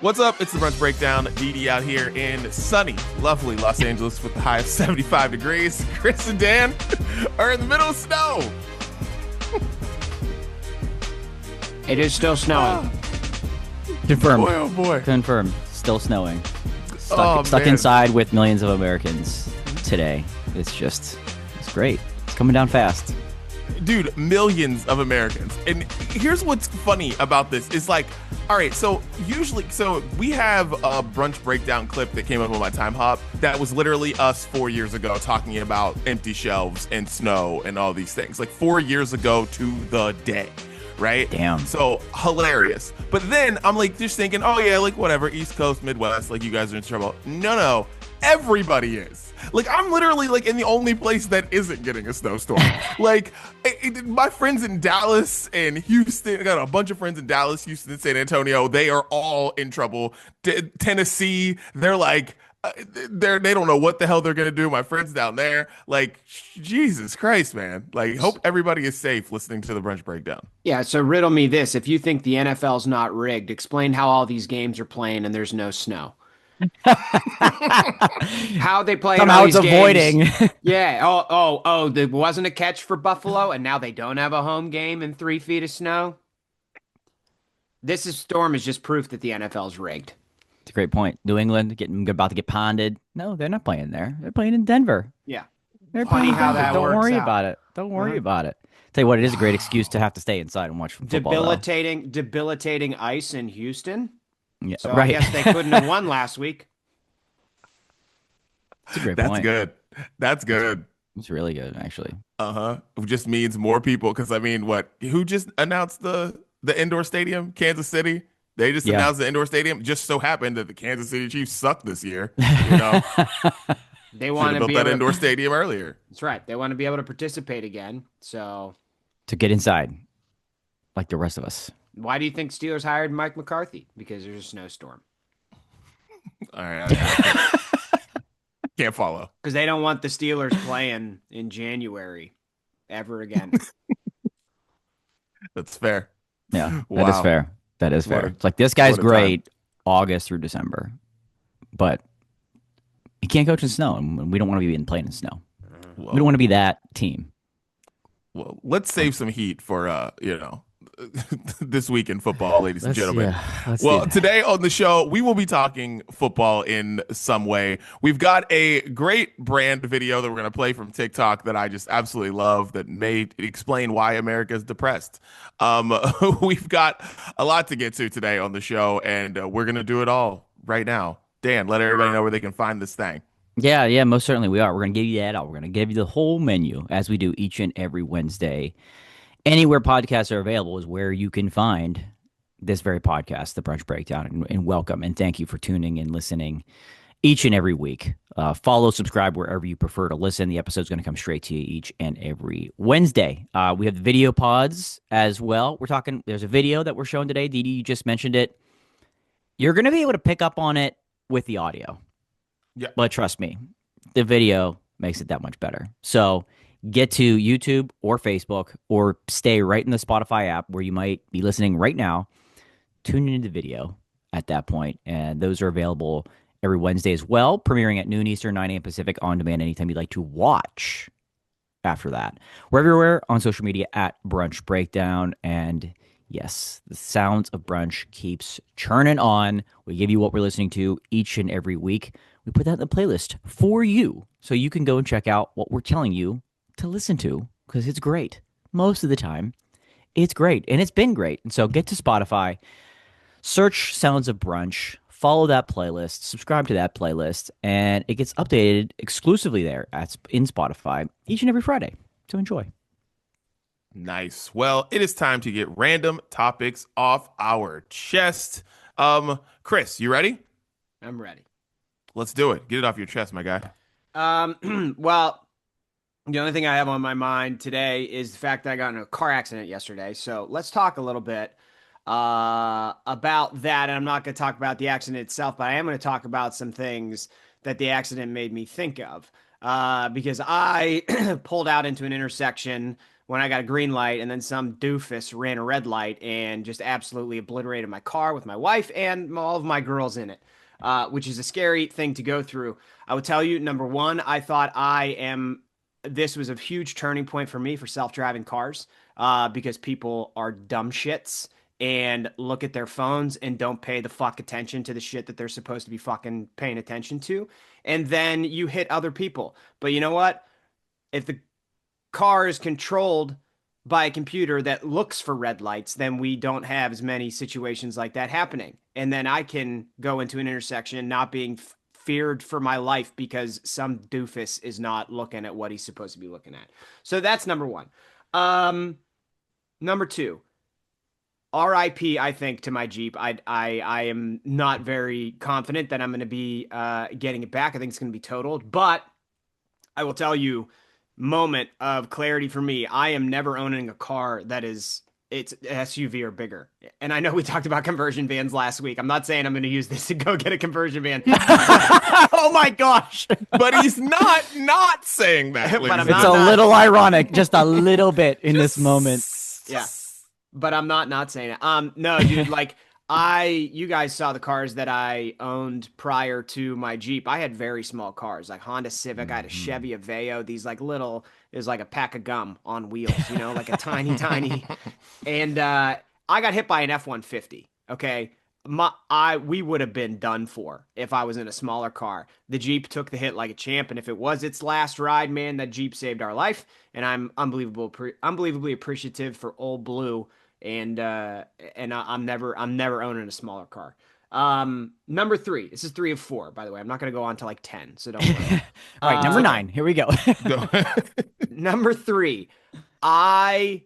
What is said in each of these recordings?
What's up? It's the Brunch Breakdown. Didi out here in sunny, lovely Los Angeles with the high of 75 degrees. Chris and Dan are in the middle of snow. It is still snowing. Confirmed. Boy, oh boy. Confirmed. Still snowing. Stuck inside with millions of Americans today. It's great. It's coming down fast. Dude, millions of Americans. And here's what's funny about this is like, all right, so we have a Brunch Breakdown clip that came up on my time hop that was literally us 4 years ago talking about empty shelves and snow and all these things. Like 4 years ago to the day, right? Damn. So hilarious. But then I'm like just thinking, oh yeah, like whatever, East Coast, Midwest, like you guys are in trouble. No, everybody is. Like, I'm literally, like, in the only place that isn't getting a snowstorm. Like, my friends in Dallas and Houston, I got a bunch of friends in Dallas, Houston, San Antonio. They are all in trouble. Tennessee, they're like, they don't know what the hell they're going to do. My friends down there, like, Jesus Christ, man. Like, hope everybody is safe listening to the Brunch Breakdown. Yeah, so riddle me this. If you think the NFL's not rigged, explain how all these games are playing and there's no snow. How they play somehow it's avoiding. Yeah. There wasn't a catch for Buffalo, and now they don't have a home game in 3 feet of snow. This storm is just proof that the NFL's rigged. It's a great point. New England about to get ponded. No, they're not playing there. They're playing in Denver. Yeah. They're playing how that Don't works worry out. about it. Don't worry about it. Tell you what, it is a great excuse to have to stay inside and watch football. Debilitating ice in Houston. Yeah, So right. I guess they couldn't have won last week. That's a great point. That's good. It's really good, actually. It just means more people. Because I mean, who just announced the indoor stadium? Kansas City. They just announced the indoor stadium. It just so happened that the Kansas City Chiefs sucked this year. You know, They want to built be that able indoor stadium earlier. That's right. They want to be able to participate again. So To get inside, like the rest of us. why do you think Steelers hired Mike McCarthy? Because there's a snowstorm. All right. Can't follow. Because they don't want the Steelers playing in January ever again. That's fair. Yeah, Wow. that is fair. That is fair. What a- It's like, this guy's what a time. great August through December, but he can't coach in snow, and we don't want to be playing in snow. We don't want to be that team. Well, let's save some heat for this week in football, ladies and gentlemen. Well, today on the show, we will be talking football in some way. We've got a great brand video that we're going to play from TikTok that I just absolutely love that may explain why America is depressed. We've got a lot to get to today on the show, and we're going to do it all right now. Dan, let everybody know where they can find this thing. Yeah, most certainly we are. We're going to give you that out. We're going to give you the whole menu, as we do each and every Wednesday. Anywhere podcasts are available is where you can find this very podcast, the Brunch Breakdown, and welcome. And thank you for tuning and listening each and every week. Follow, subscribe wherever you prefer to listen. The episode's going to come straight to you each and every Wednesday. We have the video pods as well. There's a video that we're showing today. Didi, you just mentioned it. You're going to be able to pick up on it with the audio. Yeah. But trust me, the video makes it that much better. So get to YouTube or Facebook, or stay right in the Spotify app where you might be listening right now. Tune into the video at that point, and those are available every Wednesday as well, premiering at noon Eastern, 9 a.m. Pacific, on demand anytime you'd like to watch after that. We're everywhere on social media at Brunch Breakdown, and yes, the sounds of brunch keeps churning on. We give you what we're listening to each and every week. We put that in the playlist for you, so you can go and check out what we're telling you to listen to, because it's great. Most of the time, it's great, and it's been great. And so get to Spotify, search Sounds of Brunch, follow that playlist, subscribe to that playlist, and it gets updated exclusively there in Spotify each and every Friday. So enjoy. Nice. Well, it is time to get random topics off our chest. Chris, you ready? I'm ready. Let's do it. Get it off your chest, my guy. Well, the only thing I have on my mind today is the fact that I got in a car accident yesterday. So let's talk a little bit about that. And I'm not going to talk about the accident itself, but I am going to talk about some things that the accident made me think of. Because I pulled out into an intersection when I got a green light, and then some doofus ran a red light and just absolutely obliterated my car with my wife and all of my girls in it, which is a scary thing to go through. I would tell you, number one, I thought this was a huge turning point for me for self-driving cars, because people are dumb shits and look at their phones and don't pay the fuck attention to the shit that they're supposed to be fucking paying attention to. And then you hit other people. But you know what? If the car is controlled by a computer that looks for red lights, then we don't have as many situations like that happening. And then I can go into an intersection not being feared for my life because some doofus is not looking at what he's supposed to be looking at. So that's number one. Number two, RIP, I think, to my Jeep. I am not very confident that I'm going to be getting it back. I think it's going to be totaled. But I will tell you, moment of clarity for me, I am never owning a car that is it's SUV or bigger. And I know we talked about conversion vans last week. I'm not saying I'm going to use this to go get a conversion van. Oh my gosh. But he's not saying that. But I'm it's a little ironic, just a little bit in this moment. Yeah. But I'm not saying it. No, dude, like you guys saw the cars that I owned prior to my Jeep. I had very small cars, like Honda Civic. I had a Chevy Aveo. These like little, it was like a pack of gum on wheels, like a tiny. And I got hit by an F-150. Okay. We would have been done for if I was in a smaller car. The Jeep took the hit like a champ, and if it was its last ride, man, that Jeep saved our life. And I'm unbelievably appreciative for Old Blue. And I'm never owning a smaller car. Number 3. This is 3 of 4, by the way. I'm not going to go on to like 10, so don't worry. All right, number 9. Here we go. Number 3. I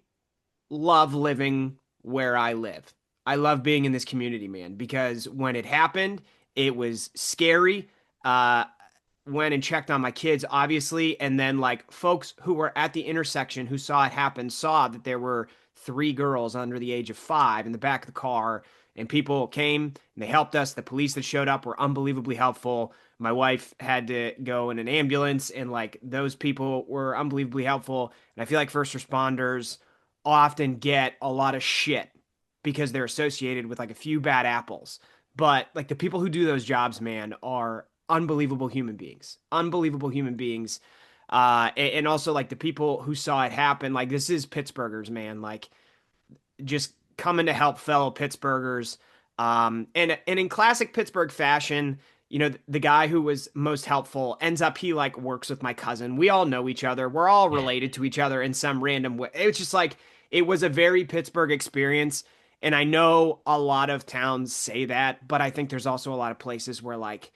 love living where I live. I love being in this community, man, because when it happened, it was scary. Went and checked on my kids, obviously, and then like folks who were at the intersection who saw it happen saw that there were 3 girls under the age of 5 in the back of the car, and people came and they helped us. The police that showed up were unbelievably helpful. My wife had to go in an ambulance, and like those people were unbelievably helpful. And I feel like first responders often get a lot of shit because they're associated with like a few bad apples. But like the people who do those jobs, man, are unbelievable human beings. And also like the people who saw it happen, like this is Pittsburghers, man, like just coming to help fellow Pittsburghers. And in classic Pittsburgh fashion, the guy who was most helpful ends up, he like works with my cousin. We all know each other. We're all related to each other in some random way. It's just like, it was a very Pittsburgh experience. And I know a lot of towns say that, but I think there's also a lot of places where like,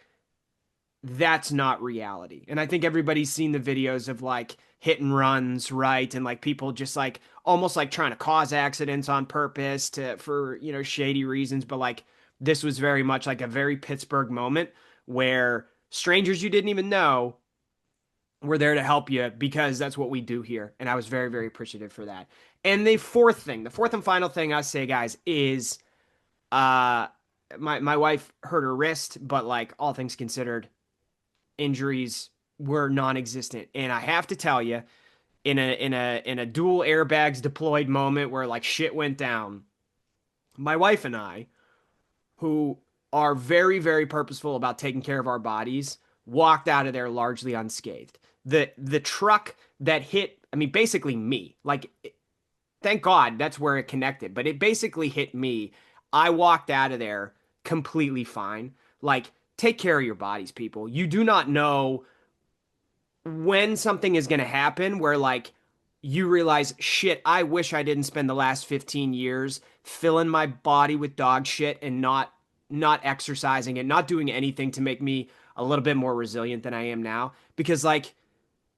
that's not reality. And I think everybody's seen the videos of like hit and runs, right? And like people just like almost like trying to cause accidents on purpose for shady reasons. But like this was very much like a very Pittsburgh moment where strangers you didn't even know were there to help you, because that's what we do here. And I was very, very appreciative for that. And the fourth and final thing I say, guys, is my wife hurt her wrist, but like all things considered, injuries were non-existent. And I have to tell you, in a dual airbags deployed moment where like shit went down, my wife and I, who are very, very purposeful about taking care of our bodies, walked out of there largely unscathed. The truck that hit, I mean, basically me, like, thank God that's where it connected, but it basically hit me. I walked out of there completely fine. Like, take care of your bodies, people. You do not know when something is going to happen where like you realize, shit, I wish I didn't spend the last 15 years filling my body with dog shit and not exercising and not doing anything to make me a little bit more resilient than I am now. Because like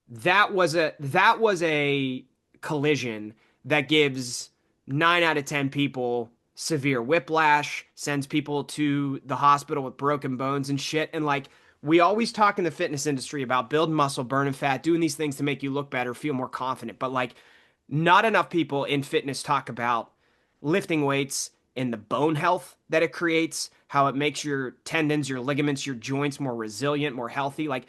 that was a collision that gives 9 out of 10 people severe whiplash, sends people to the hospital with broken bones and shit. And like, we always talk in the fitness industry about building muscle, burning fat, doing these things to make you look better, feel more confident. But like, not enough people in fitness talk about lifting weights and the bone health that it creates, how it makes your tendons, your ligaments, your joints more resilient, more healthy. Like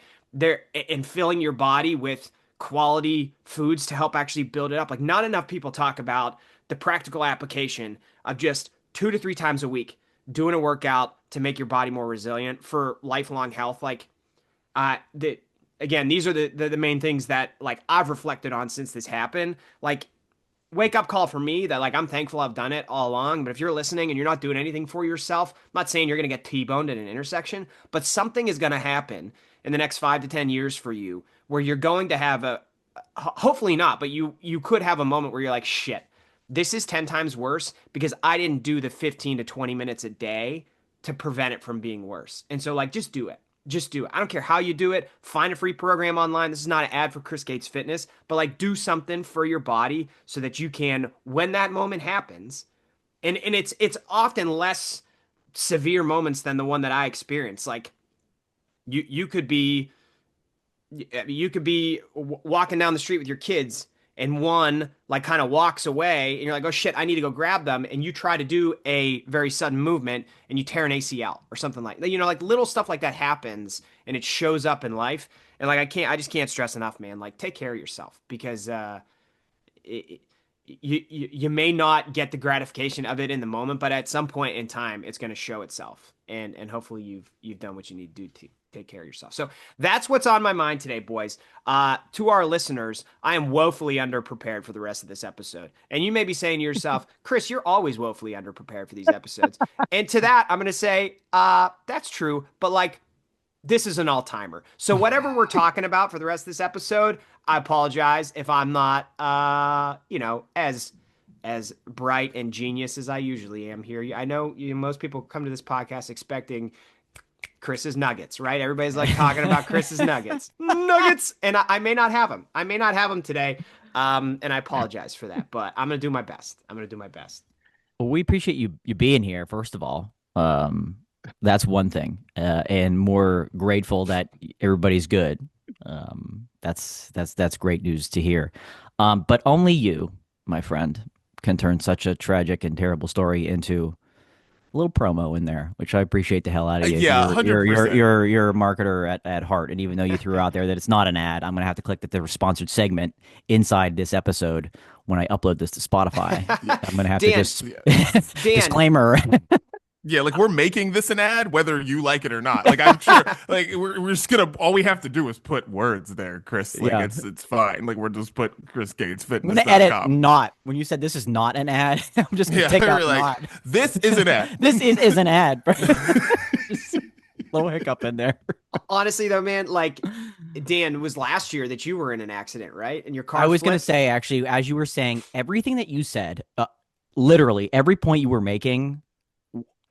and filling your body with quality foods to help actually build it up. Like, not enough people talk about the practical application of just 2 to 3 times a week doing a workout to make your body more resilient for lifelong health. Like, again, these are the main things that like I've reflected on since this happened. Like, wake up call for me that like I'm thankful I've done it all along. But if you're listening and you're not doing anything for yourself, I'm not saying you're going to get T-boned at an intersection, but something is going to happen in the next 5 to 10 years for you where you're going to have hopefully not, but you could have a moment where you're like, shit, this is 10 times worse because I didn't do the 15 to 20 minutes a day to prevent it from being worse. And so like, just do it. Just do it. I don't care how you do it. Find a free program online. This is not an ad for Chris Gates Fitness, but like do something for your body so that you can, when that moment happens, and it's often less severe moments than the one that I experienced. Like you could be walking down the street with your kids and one like kind of walks away and you're like, oh shit, I need to go grab them. And you try to do a very sudden movement and you tear an ACL or something like that. You know, like little stuff like that happens and it shows up in life. And like, I just can't stress enough, man, like take care of yourself because, you may not get the gratification of it in the moment, but at some point in time, it's going to show itself. And hopefully you've done what you need to do to take care of yourself. So that's what's on my mind today, boys. To our listeners, I am woefully underprepared for the rest of this episode. And you may be saying to yourself, Chris, you're always woefully underprepared for these episodes. And to that, I'm going to say, that's true. But like, this is an all-timer. So whatever we're talking about for the rest of this episode, I apologize if I'm not, as bright and genius as I usually am here. I know most people come to this podcast expecting Chris's nuggets, right? Everybody's like talking about Chris's nuggets. And I may not have them. I may not have them today. And I apologize for that, but I'm going to do my best. Well, we appreciate you being here, first of all. That's one thing. And more grateful that everybody's good. That's great news to hear. But only you, my friend, can turn such a tragic and terrible story into a little promo in there, which I appreciate the hell out of you. Yeah, 100%. You're a marketer at heart, and even though you threw out there that it's not an ad, I'm gonna have to click that there was sponsored segment inside this episode when I upload this to Spotify. I'm gonna have to just disclaimer. Yeah, like we're making this an ad, whether you like it or not. Like I'm sure, like we're just gonna. All we have to do is put words there, Chris. Like it's fine. Like we're just put Chris Gates Fitness. I'm gonna edit not when you said this is not an ad. I'm just gonna take out like, not. This is an ad. This is an ad. Little hiccup in there. Honestly, though, man, like Dan, it was last year that you were in an accident, right? And your car. I was gonna say actually, as you were saying, everything that you said, literally every point you were making.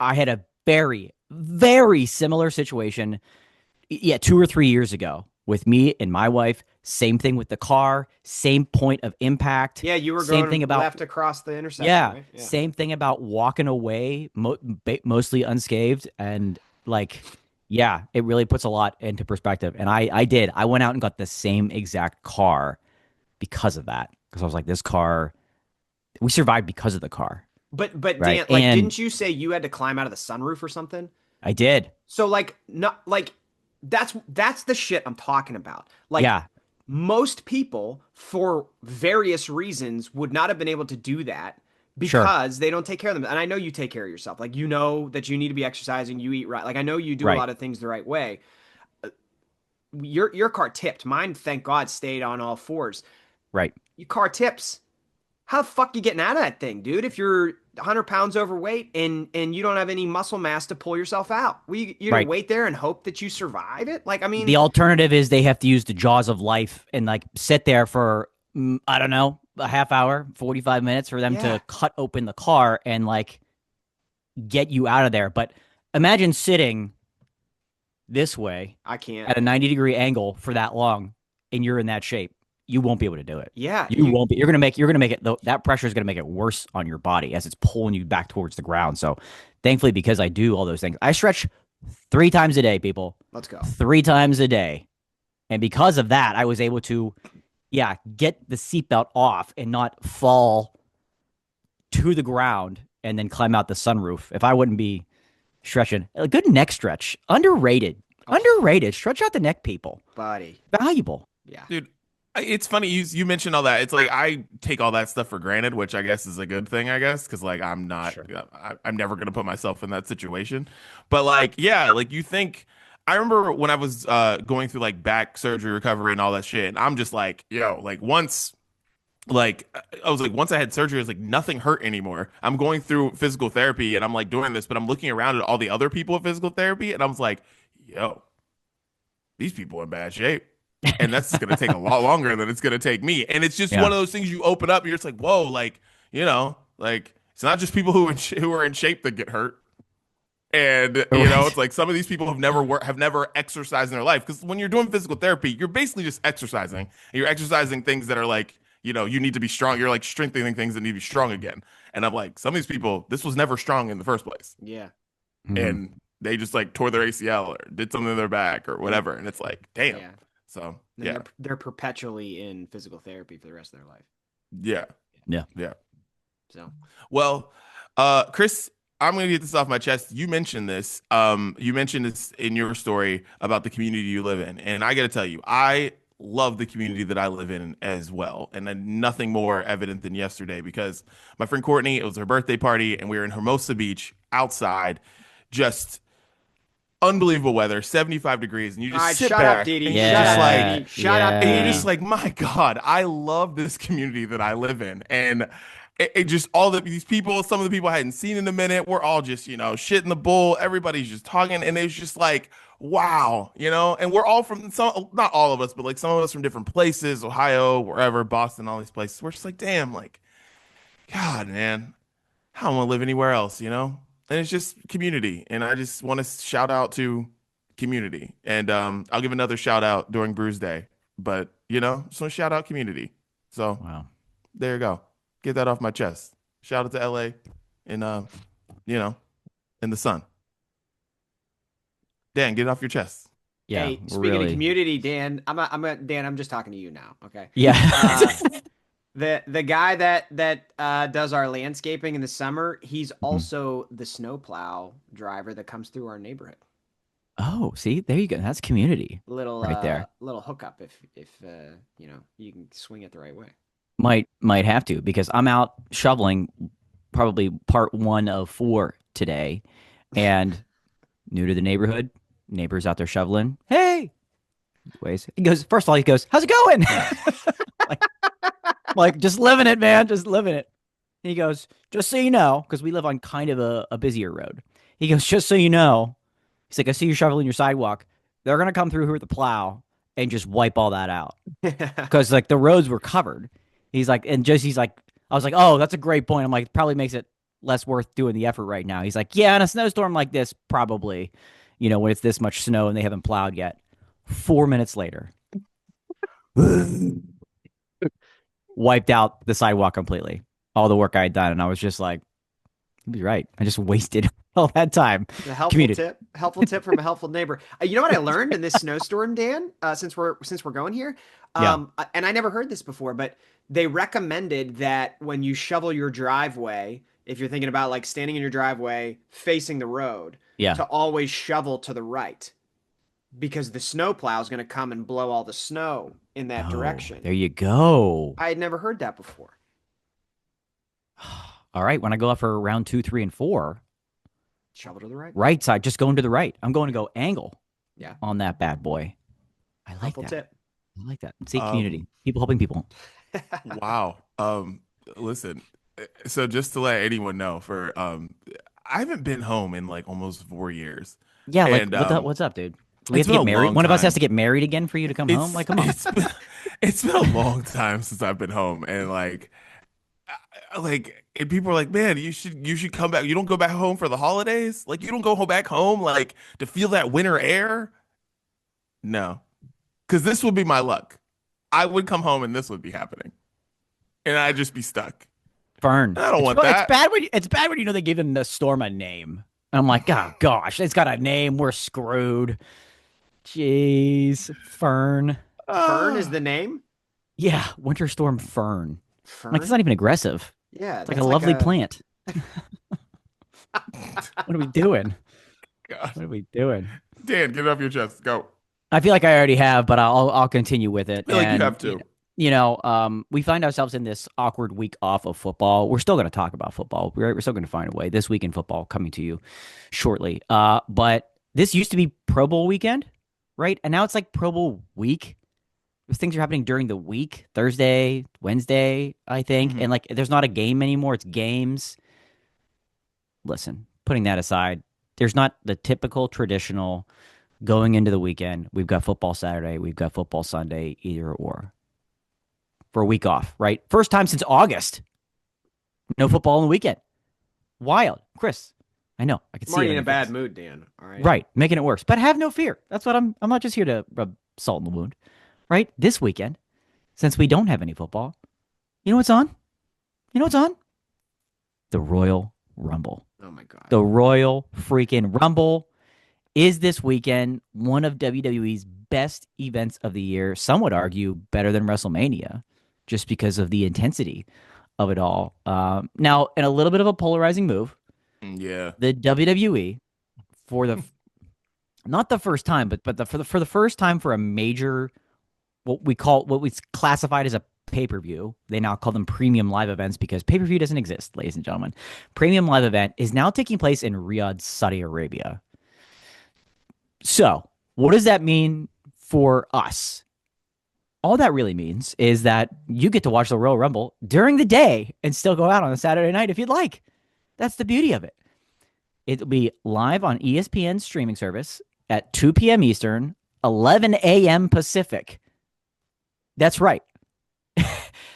I had a very, very similar situation, 2 or 3 years ago with me and my wife. Same thing with the car, same point of impact. Yeah, you were same going thing about, left across the intersection. Yeah, right? Yeah. Same thing about walking away, mostly unscathed. And like, yeah, it really puts a lot into perspective. And I did. I went out and got the same exact car because of that. Because I was like, this car, we survived because of the car. But right? Dan, like, didn't you say you had to climb out of the sunroof or something? I did. So like, not like that's the shit I'm talking about. Like, yeah. Most people, for various reasons, would not have been able to do that because they don't take care of them. And I know you take care of yourself. Like, you know that you need to be exercising, you eat right. Like, I know you do a lot of things the right way. Your car tipped. Mine, thank God, stayed on all fours. Right. Your car tips. How the fuck you getting out of that thing, dude? If you're 100 pounds overweight and you don't have any muscle mass to pull yourself out, you're gonna wait there and hope that you survive it. Like, I mean, the alternative is they have to use the jaws of life and like sit there for I don't know, a half hour, 45 minutes for them to cut open the car and like get you out of there. But imagine sitting this way, I can't, at a 90-degree angle for that long, and you're in that shape. You won't be able to do it. Yeah, you won't be. You're gonna make it. That pressure is gonna make it worse on your body as it's pulling you back towards the ground. So, thankfully, because I do all those things, I stretch 3 times a day. People, let's go 3 times a day, and because of that, I was able to, get the seatbelt off and not fall to the ground and then climb out the sunroof. If I wouldn't be stretching, a good neck stretch, underrated. Stretch out the neck, people. Buddy, valuable. Yeah, dude. It's funny you mentioned all that. It's like I take all that stuff for granted, which I guess is a good thing, I guess, because like I'm not, Sure. I'm never gonna put myself in that situation. But like, yeah, like you think. I remember when I was going through like back surgery recovery and all that shit, and I'm just like, yo, like once. Like I was like, once I had surgery, I was like, nothing hurt anymore. I'm going through physical therapy and I'm like doing this, but I'm looking around at all the other people at physical therapy, and I was like, yo, these people in bad shape. And that's going to take a lot longer than it's going to take me. And it's just Yeah. one of those things you open up, you're just like, whoa, like, like it's not just people who are in shape that get hurt. And Right. it's like some of these people have never exercised in their life, because when you're doing physical therapy, you're basically just exercising. And you're exercising things that are like, you need to be strong. You're like strengthening things that need to be strong again. And I'm like, some of these people, this was never strong in the first place, Yeah. Mhm. and they just like tore their ACL or did something to their back or whatever, and it's like, damn. Yeah. So And yeah, they're perpetually in physical therapy for the rest of their life. yeah, Yeah. yeah. So Well, Chris, I'm gonna get this off my chest. You mentioned this. You mentioned this in your story about the community you live in, and I got to tell you, I love the community that I live in as well. And then nothing more evident than yesterday, because my friend Courtney, it was her birthday party, and we were in Hermosa Beach outside, just unbelievable weather, 75 degrees, and you all just right, sit shut up, back Didi. and Shut you're just up, like, Didi. Shut up, and you're Didi. just like, my God, I love this community that I live in. And it just these people, some of the people I hadn't seen in a minute, we're all just, shit in the bowl. Everybody's just talking. And it's just like, wow, and we're all from not all of us, but like some of us from different places, Ohio, wherever, Boston, all these places. We're just like, damn, like, God, man, I don't want to live anywhere else. And it's just community. And I just want to shout out to community. And I'll give another shout out during Brews Day. But, just want to shout out community. So Wow. there you go. Get that off my chest. Shout out to LA and, in the sun. Dan, get it off your chest. Yeah. Hey, we're speaking really... of community, Dan, Dan. I'm just talking to you now. Okay. Yeah. The guy that does our landscaping in the summer, he's also the snowplow driver that comes through our neighborhood. Oh, see, there you go. That's community Little right there. little hookup if you can swing it the right way. Might have to, because I'm out shoveling probably part 1 of 4 today, and new to the neighborhood, neighbors out there shoveling. Hey, he goes, first of all, he goes, how's it going? like just living it, man, just living it. And he goes, just so you know, because we live on kind of a busier road. He goes, just so you know, he's like, I see you shoveling your sidewalk. They're gonna come through here with the plow and just wipe all that out, because like the roads were covered. He's like, I was like, oh, that's a great point. I'm like, probably makes it less worth doing the effort right now. He's like, yeah, in a snowstorm like this, probably, when it's this much snow and they haven't plowed yet. 4 minutes later, wiped out the sidewalk completely. All the work I had done. And I was just like, he was right. I just wasted all that time. A helpful tip from a helpful neighbor. You know what I learned in this snowstorm, Dan? Since we're going here, and I never heard this before, but they recommended that when you shovel your driveway, if you're thinking about like standing in your driveway facing the road, to always shovel to the right, because the snowplow is going to come and blow all the snow in that direction. There you go. I had never heard that before. All right, when I go out for round 2, 3, and 4, shovel to the right. Right side, just going to the right. I'm going to go angle. Yeah. On that bad boy. I like helpful that. Tip. I like that. See, community, people helping people. Wow. Listen. So just to let anyone know, I haven't been home in like almost 4 years. Yeah, like and, what's up, dude? We have it's to been get a married. long One of us time. has to get married again for you to come home. Like, come on. It's been a long time since I've been home, and and people are like, man, you should come back. You don't go back home for the holidays? Like, you don't go back home like to feel that winter air? No, because this would be my luck. I would come home and this would be happening, and I'd just be stuck. Fern. I don't want that. It's bad when they give the storm a name. And I'm like, oh gosh, it's got a name. We're screwed. Jeez, Fern. Fern is the name? Yeah, Winter Storm Fern. Fern? I'm like, it's not even aggressive. Yeah, it's like a lovely plant. What are we doing? God. What are we doing? Dan, get it off your chest. Go. I feel like I already have, but I'll continue with it. I feel like you have to. we find ourselves in this awkward week off of football. We're still going to talk about football. We're still going to find a way. This week in football coming to you shortly. But this used to be Pro Bowl weekend, right? And now it's like Pro Bowl week. Those things are happening during the week, Thursday, Wednesday, I think. Mhm. And like, there's not a game anymore. It's games. Listen, putting that aside, there's not the typical traditional going into the weekend. We've got football Saturday. We've got football Sunday, either or. For a week off, right? First time since August. No football on the weekend. Wild. Chris, I know. I can see it. I'm already in a bad mood, Dan. All right. Right. Making it worse. But have no fear. That's what I'm not just here to rub salt in the wound. Right? This weekend, since we don't have any football, you know what's on? You know what's on? The Royal Rumble. Oh my God. The Royal freaking Rumble is this weekend one of WWE's best events of the year. Some would argue better than WrestleMania, just because of the intensity of it all. Now, in a little bit of a polarizing move, Yeah. the WWE, for the not the first time, but for the first time for a major, what we classified as a pay-per-view, they now call them premium live events because pay-per-view doesn't exist, ladies and gentlemen. Premium live event is now taking place in Riyadh, Saudi Arabia. So, what does that mean for us? All that really means is that you get to watch the Royal Rumble during the day and still go out on a Saturday night if you'd like. That's the beauty of it. It'll be live on ESPN's streaming service at 2 p.m. Eastern, 11 a.m. Pacific. That's right.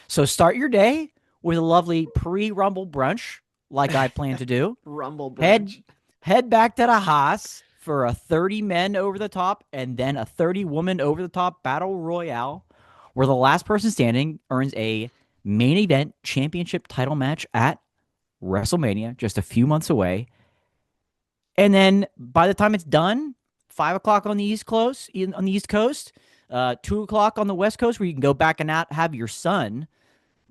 So start your day with a lovely pre-Rumble brunch, like I plan to do. Rumble brunch. Head back to the Haas for a 30 men over the top and then a 30 woman over the top battle royale, where the last person standing earns a main event championship title match at WrestleMania, just a few months away. And then by the time it's done, 5 o'clock on the East Coast, 2 o'clock on the West Coast, where you can go back and have your son,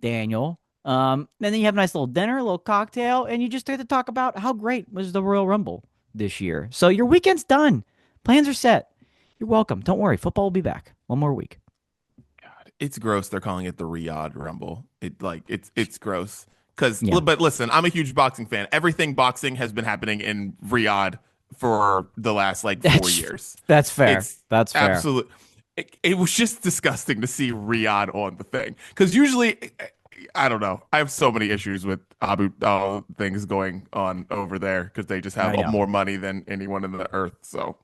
Daniel. And then you have a nice little dinner, a little cocktail, and you just get to talk about how great was the Royal Rumble this year. So your weekend's done. Plans are set. You're welcome. Don't worry. Football will be back. One more week. God, it's gross. They're calling it the Riyadh Rumble. It's gross. Yeah. But listen, I'm a huge boxing fan. Everything boxing has been happening in Riyadh for the last 4 years. That's fair. That's fair. Absolutely. It was just disgusting to see Riyadh on the thing, because usually, I don't know. I have so many issues with things going on over there because they just have more money than anyone in the earth. So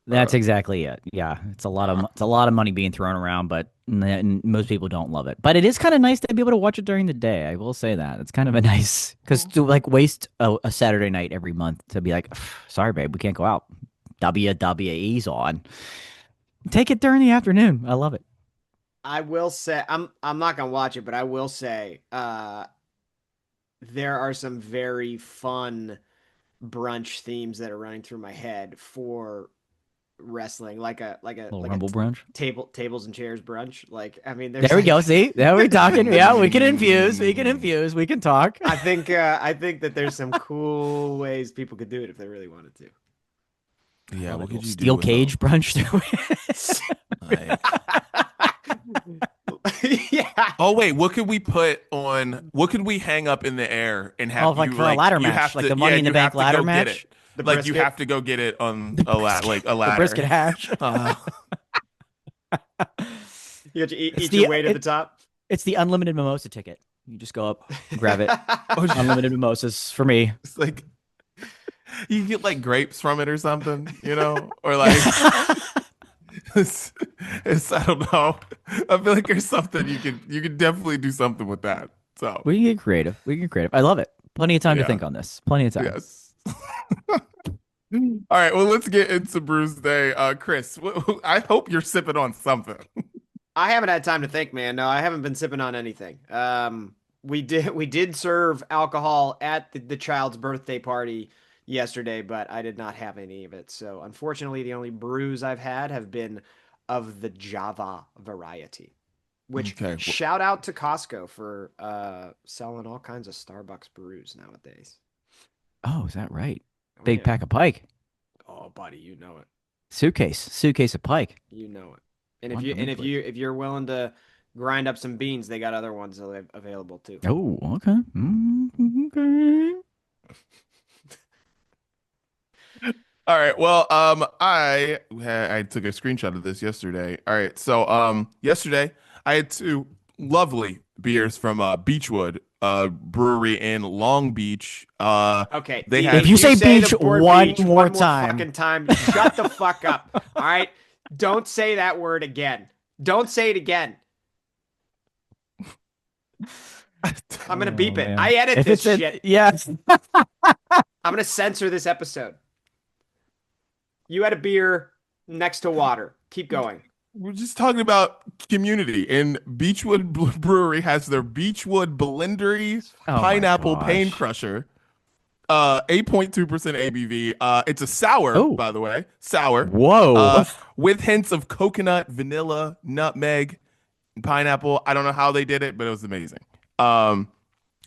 that's exactly it. Yeah, it's a lot of money being thrown around, but most people don't love it. But it is kind of nice to be able to watch it during the day. I will say that it's kind of a nice, because to waste a Saturday night every month to be like, sorry, babe, we can't go out. WWE's on. Take it during the afternoon. I love it. I will say I'm not gonna watch it, but I will say there are some very fun brunch themes that are running through my head for wrestling, like a Rumble brunch, tables and chairs brunch. There we go. See, there we're talking. Yeah, we can infuse. We can talk. I think that there's some cool ways people could do it if they really wanted to. Yeah, what could you steel do cage brunch? Yeah. Oh wait, what could we put on? What could we hang up in the air and have for a ladder match, like the Money in the Bank ladder match? You have to go get it on a ladder. The brisket hash. You have to eat your way to the top. It's the unlimited mimosa ticket. You just go up, grab it. Unlimited mimosas for me. It's like you get grapes from it or something, or it's I don't know. I feel like there's something you could definitely do something with that. So we can get creative. I love it. Plenty of time to think on this. Plenty of time. Yes. All right. Well, let's get into Brews Day. Chris, I hope you're sipping on something. I haven't had time to think, man. No, I haven't been sipping on anything. We did serve alcohol at the child's birthday party yesterday, but I did not have any of it. So unfortunately, the only brews I've had have been of the Java variety, which shout out to Costco for selling all kinds of Starbucks brews nowadays. Oh, is that right? Big pack of Pike. Oh, buddy, you know it. Suitcase of Pike. You know it. And if you're willing to grind up some beans, they got other ones available too. Oh, okay. Okay. All right. Well, I took a screenshot of this yesterday. All right. So, yesterday I had two lovely beers from Beechwood Brewery in Long Beach. Okay. They if had. you say beach the word one beach more time. fucking time, shut the fuck up. All right. Don't say that word again. Don't say it again. I'm gonna beep it. Man. I edit If this it's shit. Yes. I'm gonna censor this episode. You had a beer next to water. Keep going. We're just talking about community, and Beechwood Brewery has their Beechwood Blendery Oh my Pineapple gosh. Pain Crusher, 8.2% ABV. It's a sour, Oh. by the way, sour. Whoa. With hints of coconut, vanilla, nutmeg, and pineapple. I don't know how they did it, but it was amazing. And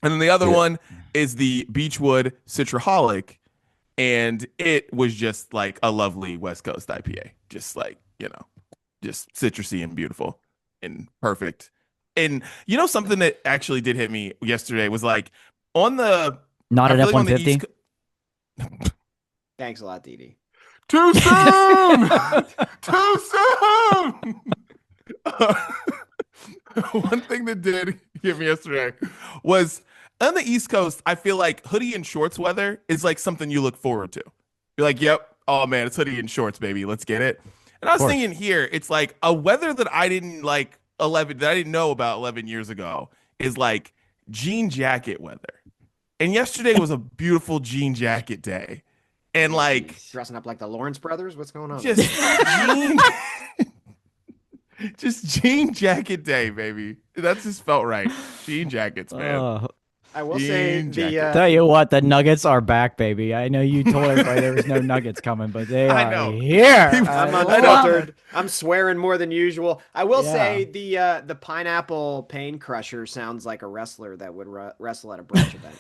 then the other one is the Beechwood Citraholic, and it was just like a lovely West Coast IPA, just like, just citrusy and beautiful and perfect. And something that actually did hit me yesterday was like on the Not an I feel like on the F-150? East Thanks a lot, Didi. Too soon! Too soon! One thing that did hit me yesterday was on the East Coast, I feel like hoodie and shorts weather is like something you look forward to. You're like, yep, oh man, it's hoodie and shorts, baby. Let's get it. And I was thinking here, it's like a weather that I didn't know about 11 years ago is like jean jacket weather. And yesterday was a beautiful jean jacket day. And like dressing up like the Lawrence brothers. What's going on? Just jean jacket day, baby. That just felt right. Jean jackets, man. I will say Tell you what, the Nuggets are back, baby. I know you told everybody there was no Nuggets coming, but they are here. I'm unfiltered. I'm swearing more than usual. I will say the pineapple pain crusher sounds like a wrestler that would wrestle at a brunch event.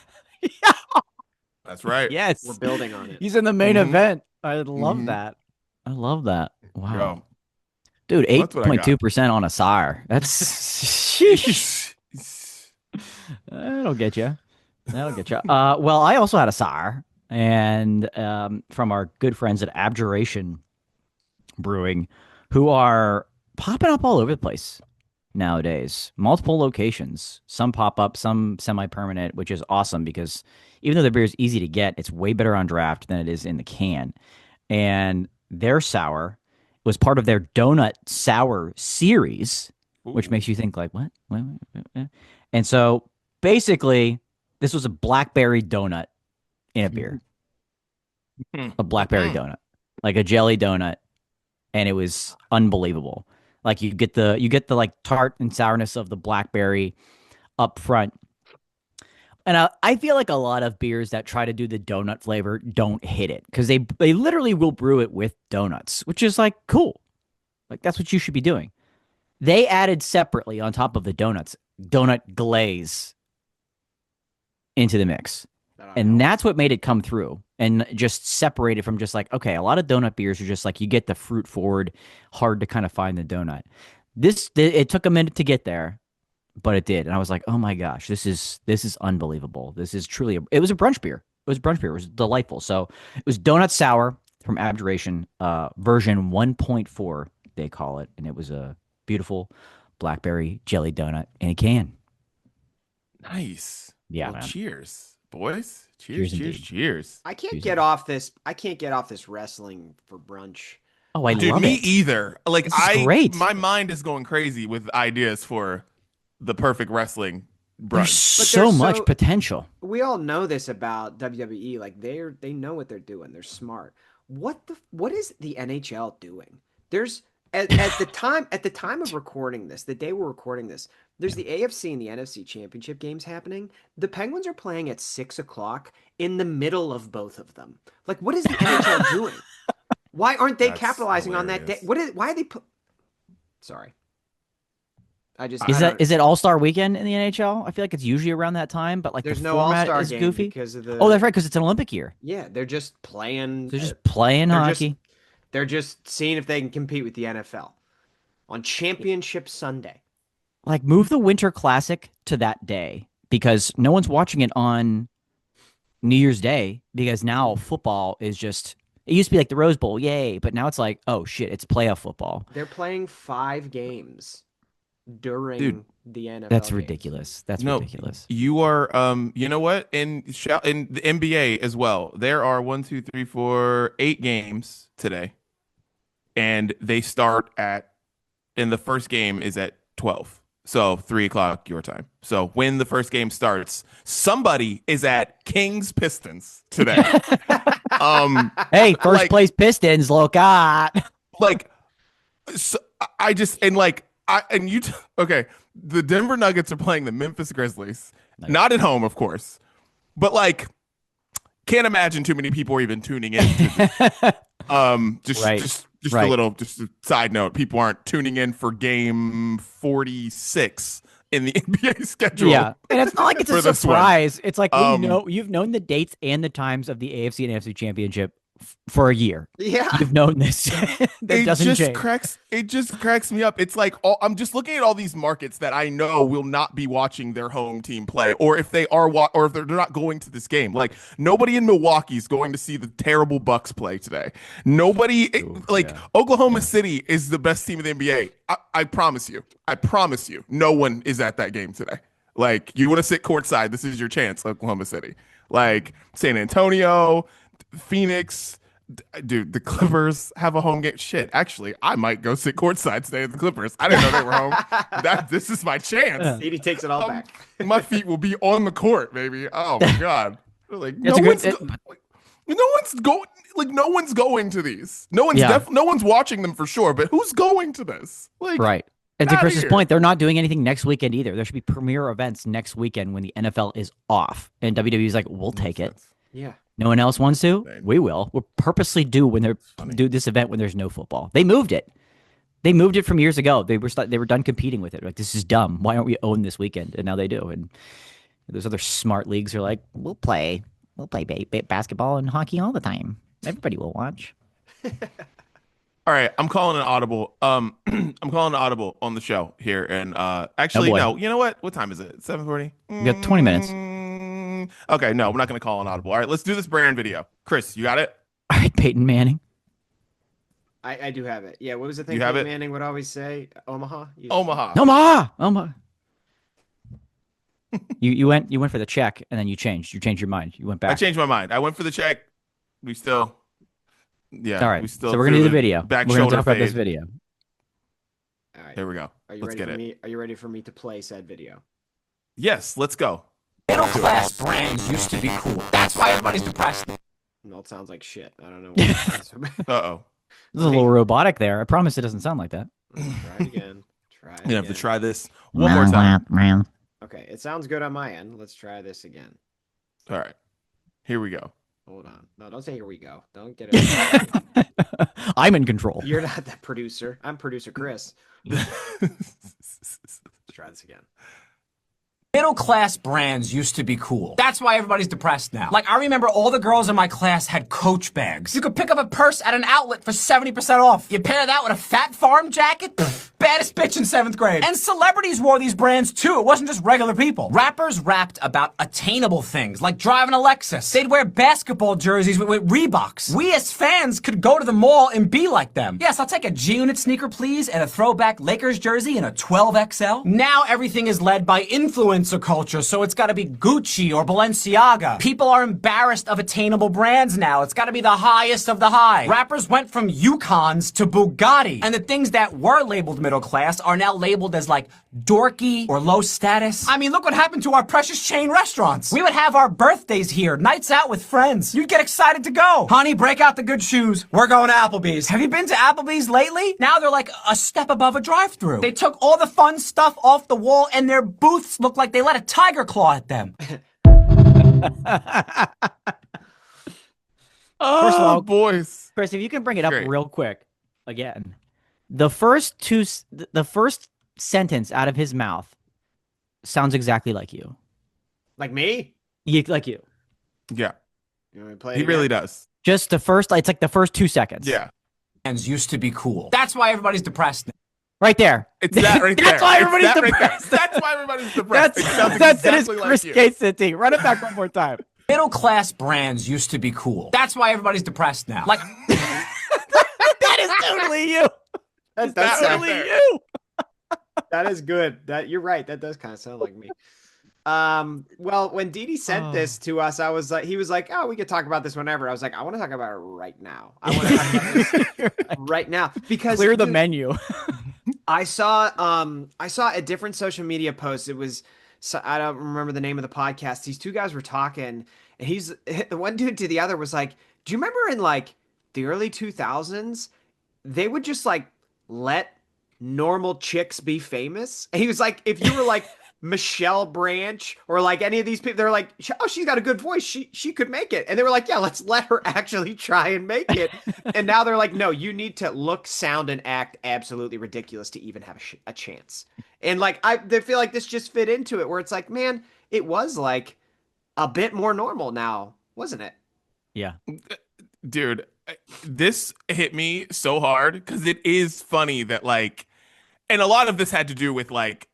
That's right. Yes. We're building on it. He's in the main event. I love that. I love that. Wow. Yo. Dude, 8.2% on a sire. That's sheesh. That'll get you. Well, I also had a sire, and from our good friends at Abjuration Brewing, who are popping up all over the place nowadays. Multiple locations. Some pop up, some semi-permanent, which is awesome because even though the beer is easy to get, it's way better on draft than it is in the can. And their sour was part of their donut sour series, which makes you think like, what? And so basically, this was a blackberry donut in a beer. A blackberry donut, like a jelly donut, and it was unbelievable. Like you get the like tart and sourness of the blackberry up front. And I feel like a lot of beers that try to do the donut flavor don't hit it because they literally will brew it with donuts, which is like cool. Like that's what you should be doing. They added separately on top of the donuts, donut glaze into the mix. And that's what made it come through and just separate it from just like, okay, a lot of donut beers are just like you get the fruit forward, hard to kind of find the donut. It took a minute to get there, but it did. And I was like, oh my gosh, this is unbelievable. This is truly, it was a brunch beer. It was delightful. So it was donut sour from Abjuration, version 1.4, they call it. And it was a beautiful blackberry jelly donut in a can. Nice. Yeah. Well, cheers, boys. Cheers. I can't get off this wrestling for brunch. Oh, I Dude, love me it. either. Like great. My mind is going crazy with ideas for the perfect wrestling brunch. There's so much potential. We all know this about WWE. Like they know what they're doing. They're smart. What is the NHL doing? There's at the time of recording this, the day we're recording this, there's the AFC and the NFC championship games happening. The Penguins are playing at 6:00 in the middle of both of them. Like, what is the NHL doing? Why aren't they capitalizing on that day? Why are they Sorry. Is it All-Star weekend in the NHL? I feel like it's usually around that time, but like there's the no format All-Star is game goofy. because of the. Oh, that's right, because it's an Olympic year. Yeah, they're just playing. Hockey. They're just seeing if they can compete with the NFL on Championship Sunday. like move the Winter Classic to that day because no one's watching it on New Year's Day because now football is just. It used to be like the Rose Bowl, yay, but now it's like, oh shit, it's playoff football. They're playing 5 games during the NFL. That's games. Ridiculous. That's ridiculous. You are, you know what? In the NBA as well, there are 8 games today, and they start and the first game is at 12. So 3:00 your time. So when the first game starts, somebody is at Kings Pistons today. Hey, first place Pistons, look at. Like, so I just okay. The Denver Nuggets are playing the Memphis Grizzlies, not at home, of course, but like, can't imagine too many people are even tuning in. Just a little, just a side note. People aren't tuning in for game 46 in the NBA schedule. Yeah, and it's not like it's a surprise. It's like you've known the dates and the times of the AFC and NFC Championship for a year. Yeah, you've known this. It just cracks me up. It's like I'm just looking at all these markets that I know will not be watching their home team play, or if they are, or if they're not going to this game. Like nobody in Milwaukee is going to see the terrible Bucks play today. Nobody, Oklahoma City is the best team in the NBA. I promise you. No one is at that game today. Like, you want to sit courtside, this is your chance, Oklahoma City. Like San Antonio, Phoenix, dude, the Clippers have a home game. Shit, actually, I might go sit courtside today at the Clippers. I didn't know they were home. This is my chance. Edie takes it all back. My feet will be on the court, baby. Oh my god! Like no one's going to these. No one's watching them for sure. But who's going to this? Like, right. And to Chris's point, they're not doing anything next weekend either. There should be premier events next weekend when the NFL is off, and WWE's like, we'll take it. Yeah. No one else wants to? We will. We'll purposely do this event when there's no football. They moved it. They moved it from years ago. They were done competing with it. Like, this is dumb. Why aren't we own this weekend? And now they do. And those other smart leagues are like, we'll play basketball and hockey all the time. Everybody will watch. All right, I'm calling an audible. I'm calling an audible on the show here, and actually, no. You know what? What time is it? 7:40. You got 20 minutes. Okay, no, we're not going to call an audible. All right, let's do this brand video. Chris, you got it? All right, Peyton Manning. I do have it. Yeah, what was the thing you have Peyton it? Manning would always say? Omaha. Omaha. You went for the check, and then you changed your mind. You went back. I changed my mind. I went for the check. We still. Yeah. All right. So we're gonna do the video. We're gonna talk about this video. All right. There we go. Let's get it. Are you ready for me to play said video? Yes. Let's go. Middle class brands used to be cool. That's why everybody's depressed. No, it sounds like shit. I don't know. Uh-oh. This is a little robotic there. I promise it doesn't sound like that. Try it again. You have to try this one more time. Okay, it sounds good on my end. Let's try this again. All right. Here we go. Hold on. No, don't say here we go. Don't get it. I'm in control. You're not the producer. I'm producer Chris. Let's try this again. Middle class brands used to be cool. That's why everybody's depressed now. Like, I remember all the girls in my class had Coach bags. You could pick up a purse at an outlet for 70% off. You pair that with a Fat Farm jacket? Pfft, baddest bitch in 7th grade. And celebrities wore these brands too. It wasn't just regular people. Rappers rapped about attainable things, like driving a Lexus. They'd wear basketball jerseys with Reeboks. We as fans could go to the mall and be like them. Yes, I'll take a G-Unit sneaker, please, and a throwback Lakers jersey in a 12XL. Now everything is led by influencers culture, so it's got to be Gucci or Balenciaga. People are embarrassed of attainable brands now. It's got to be the highest of the high. Rappers went from Yukons to Bugatti, and the things that were labeled middle class are now labeled as like dorky or low status. I mean, look what happened to our precious chain restaurants. We would have our birthdays here, nights out with friends. You'd get excited to go. Honey, break out the good shoes. We're going to Applebee's. Have you been to Applebee's lately? Now they're like a step above a drive-thru. They took all the fun stuff off the wall, and their booths look like they let a tiger claw at them. First of all, boys. Chris, if you can bring it up real quick again. The first sentence out of his mouth sounds exactly like you. Like me? Like you. Yeah. You want me to play it He again? really does. Just it's like the first 2 seconds. Yeah. Brands used to be cool. That's why everybody's depressed now. Right there. It's that right That's there. why It's everybody's that right there. depressed. That's why everybody's depressed. That's it is exactly Chris like you. Casey. Run it back one more time. Middle class brands used to be cool. That's why everybody's depressed now. Like, That is totally you. That's that Totally right there. you. That is good. That you're right. That does kind of sound like me. Well, when Didi sent this to us, I was like, he was like, "Oh, we could talk about this whenever." I was like, "I want to talk about it right now. I want to talk about this right now because Clear the dude, menu. I saw a different social media post. It was I don't remember the name of the podcast. These two guys were talking, and the one dude to the other was like, "Do you remember in like the early 2000s, they would just like let normal chicks be famous?" And he was like, if you were like Michelle Branch or like any of these people, they're like, "Oh, she's got a good voice. She could make it." And they were like, "Yeah, let's let her actually try and make it." And now they're like, "No, you need to look, sound, and act absolutely ridiculous to even have a chance." And like, they feel like this just fit into it, where it's like, man, it was like a bit more normal now, wasn't it? Yeah. Dude, this hit me so hard because it is funny that like, and a lot of this had to do with like,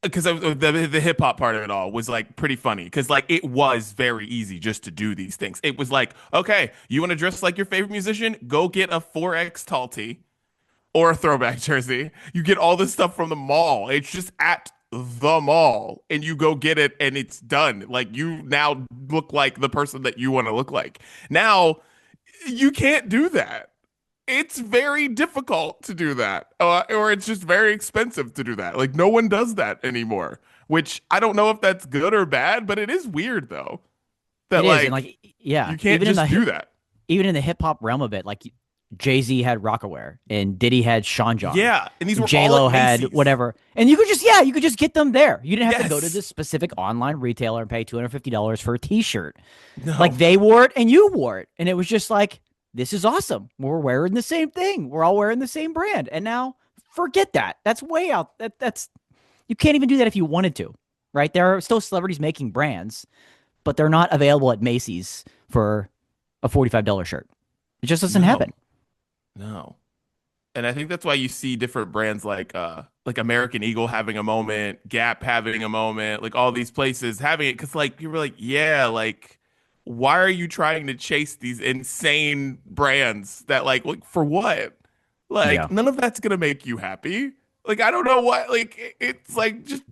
because the hip hop part of it all was like pretty funny because like it was very easy just to do these things. It was like, okay, you want to dress like your favorite musician? Go get a 4X tall tee or a throwback jersey. You get all this stuff from the mall. It's just at the mall and you go get it and it's done. Like you now look like the person that you want to look like. Now you can't do that. It's very difficult to do that, or it's just very expensive to do that. Like no one does that anymore, which I don't know if that's good or bad, but it is weird though. That It is, like, and like, yeah, you can't even just do that. Even in the hip hop realm of it, like Jay-Z had Rockaware and Diddy had Sean John. Yeah, and these were J-Lo all at had Macy's. whatever. And you could just get them there. You didn't have to go to Yes. this specific online retailer and pay $250 for a t-shirt. No. Like they wore it and you wore it. And it was just like, this is awesome. We're wearing the same thing. We're all wearing the same brand. And now forget that. That's way out. That's you can't even do that if you wanted to, right? There are still celebrities making brands, but they're not available at Macy's for a $45 shirt. It just doesn't happen. No. And I think that's why you see different brands like American Eagle having a moment, Gap having a moment, like all these places having it because like people were like, yeah, like why are you trying to chase these insane brands that like for what? Like Yeah. none of that's gonna make you happy. Like I don't know what like it's like just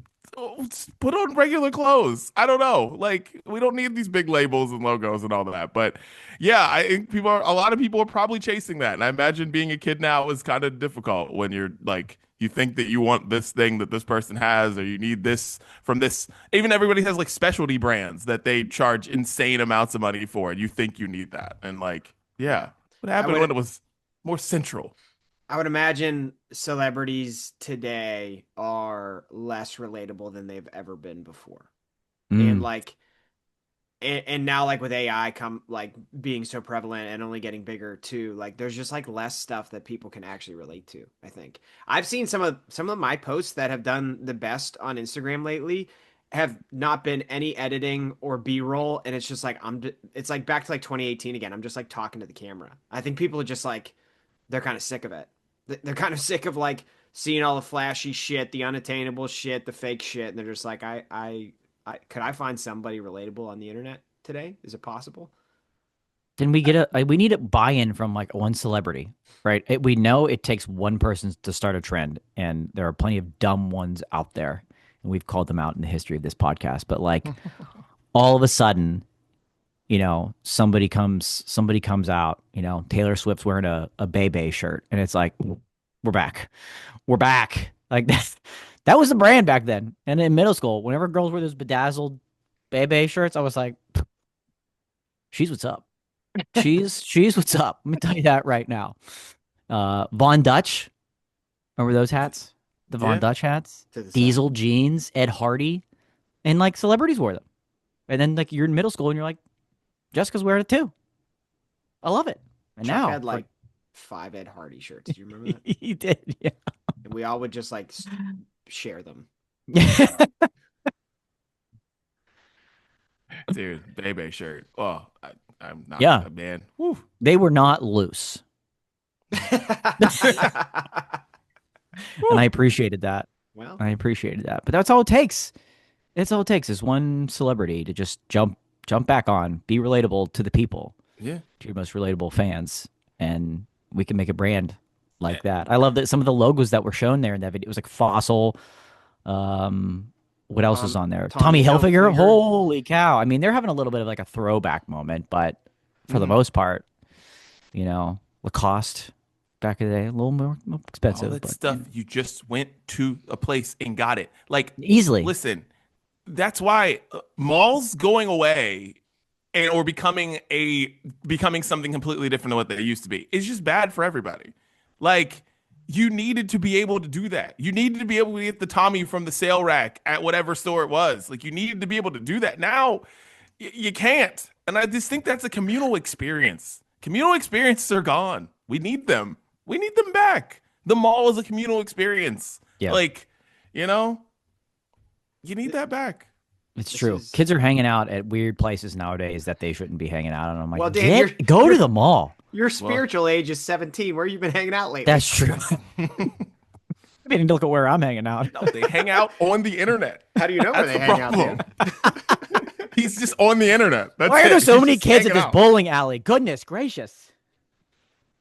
put on regular clothes. I don't know. Like we don't need these big labels and logos and all that. But yeah, I think a lot of people are probably chasing that. And I imagine being a kid now is kind of difficult when you're like you think that you want this thing that this person has or you need this from this. Even everybody has like specialty brands that they charge insane amounts of money for and you think you need that. And like, yeah. What happened when it was more central? I would imagine celebrities today are less relatable than they've ever been before. And like, and now like with AI like being so prevalent and only getting bigger too, like there's just like less stuff that people can actually relate to. I think I've seen some of my posts that have done the best on Instagram lately have not been any editing or B-roll. And it's just like, it's like back to like 2018 again. I'm just like talking to the camera. I think people are just like, they're kind of sick of it. They're kind of sick of like seeing all the flashy shit, the unattainable shit, the fake shit. And they're just like, could I find somebody relatable on the internet today? Is it possible? Then we need a buy-in from like one celebrity, right? We know it takes one person to start a trend, and there are plenty of dumb ones out there, and we've called them out in the history of this podcast. But like, all of a sudden, you know, somebody comes out, you know, Taylor Swift's wearing a Bebe shirt, and it's like, we're back. Like that was the brand back then. And in middle school, whenever girls wear those bedazzled Bebe shirts, I was like, she's what's up. She's what's up. Let me tell you that right now. Von Dutch, remember those hats? The Von Dutch hats, Diesel jeans, Ed Hardy, and like celebrities wore them. And then like you're in middle school and you're like, Jessica's wearing it too. I love it. And Chuck now had like 5 Ed Hardy shirts. Do you remember that? he did, yeah. And we all would just like share them. Dude, Bebe shirt. Oh, I'm not Yeah. man. Whew. They were not loose. And I appreciated that. Well, I appreciated that. But that's all it takes. It's all it takes is one celebrity to just jump back on, be relatable to the people, Yeah. to your most relatable fans, and we can make a brand like that. I love that some of the logos that were shown there in that video. It was like Fossil. What else was on there? Tommy Hilfiger. Holy cow! I mean, they're having a little bit of like a throwback moment, but for the most part, Lacoste back in the day, a little more expensive. All that stuff, you just went to a place and got it. Like, easily. Listen, that's why malls going away or becoming something completely different than what they used to be is just bad for everybody. Like, you needed to be able to do that. You needed to be able to get the Tommy from the sale rack at whatever store it was. Like, you needed to be able to do that. Now, you can't. And I just think that's a communal experience. Communal experiences are gone. We need them. We need them back. The mall is a communal experience. Yeah. Like, you need that back. It's true. Kids are hanging out at weird places nowadays that they shouldn't be hanging out. And I'm like, well, Dan, go to the mall. Your spiritual age is 17. Where you been hanging out lately? That's true. I mean, look at where I'm hanging out. No, they hang out on the internet. How do you know where they hang out, Dan? He's just on the internet. Why are there so many kids at this bowling alley? Goodness gracious.